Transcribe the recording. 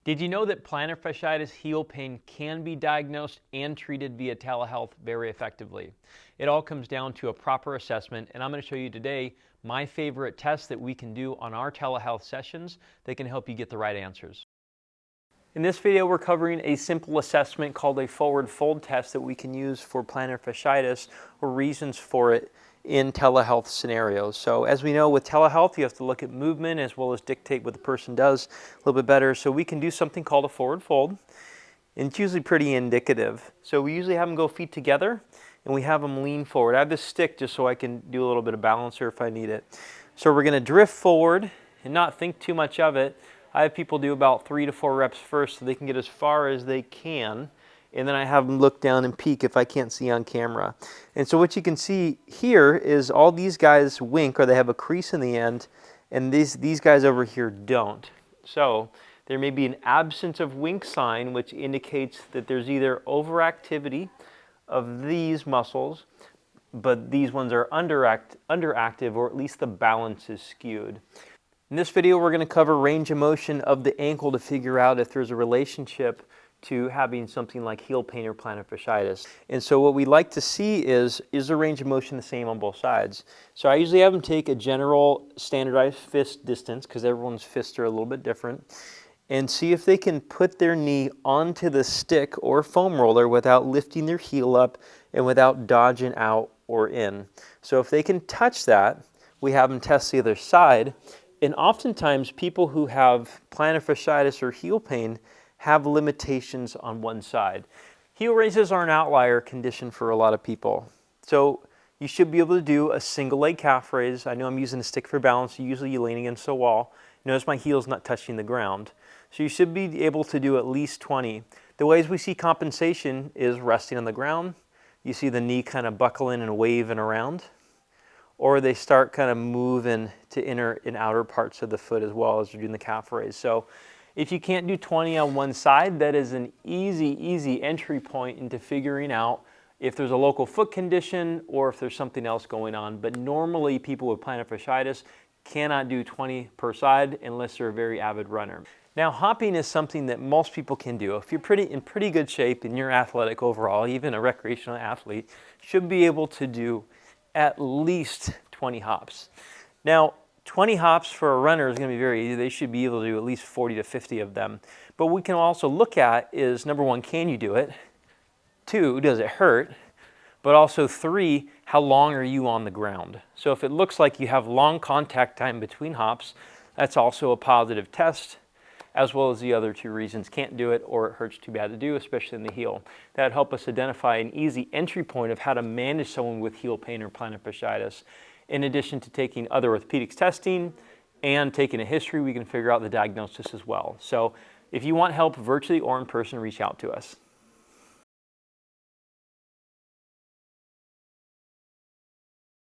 Did you know that plantar fasciitis heel pain can be diagnosed and treated via telehealth very effectively? It all comes down to a proper assessment, and I'm going to show you today my favorite tests that we can do on our telehealth sessions that can help you get the right answers. In this video, we're covering a simple assessment called a forward fold test that we can use for plantar fasciitis or reasons for it in telehealth scenarios. So as we know with telehealth, you have to look at movement as well as dictate what the person does a little bit better. So we can do something called a forward fold, and it's usually pretty indicative. So we usually have them go feet together and we have them lean forward. I have this stick just so I can do a little bit of balancer if I need it. So we're going to drift forward and not think too much of it. I have people do about 3 to 4 reps first so they can get as far as they can, and then I have them look down and peek if I can't see on camera. And so what you can see here is all these guys wink, or they have a crease in the end, and these guys over here don't. So there may be an absence of wink sign, which indicates that there's either overactivity of these muscles, but these ones are underactive, or at least the balance is skewed. In this video, we're going to cover range of motion of the ankle to figure out if there's a relationship to having something like heel pain or plantar fasciitis. And so what we like to see is the range of motion the same on both sides? So I usually have them take a general standardized fist distance, because everyone's fists are a little bit different, and see if they can put their knee onto the stick or foam roller without lifting their heel up and without dodging out or in. So if they can touch that, we have them test the other side. And oftentimes, people who have plantar fasciitis or heel pain have limitations on one side. Heel raises are an outlier condition for a lot of people. So you should be able to do a single leg calf raise. I know I'm using a stick for balance. Usually you lean against the wall. Notice my heel's not touching the ground. So you should be able to do at least 20. The ways we see compensation is resting on the ground. You see the knee kind of buckling and waving around. Or they start kind of moving to inner and outer parts of the foot as well as you're doing the calf raise. So if you can't do 20 on one side, that is an easy entry point into figuring out if there's a local foot condition or if there's something else going on. But normally people with plantar fasciitis cannot do 20 per side unless they're a very avid runner. Now, hopping is something that most people can do. If you're in pretty good shape and you're athletic overall, even a recreational athlete should be able to do at least 20 hops. Now, 20 hops for a runner is going to be very easy. They should be able to do at least 40 to 50 of them. But what we can also look at is, number one, can you do it? 2, does it hurt? But also 3, how long are you on the ground? So if it looks like you have long contact time between hops, that's also a positive test, as well as the other 2 reasons: can't do it or it hurts too bad to do, especially in the heel. That would help us identify an easy entry point of how to manage someone with heel pain or plantar fasciitis. In addition to taking other orthopedics testing and taking a history, we can figure out the diagnosis as well. So if you want help virtually or in person, reach out to us.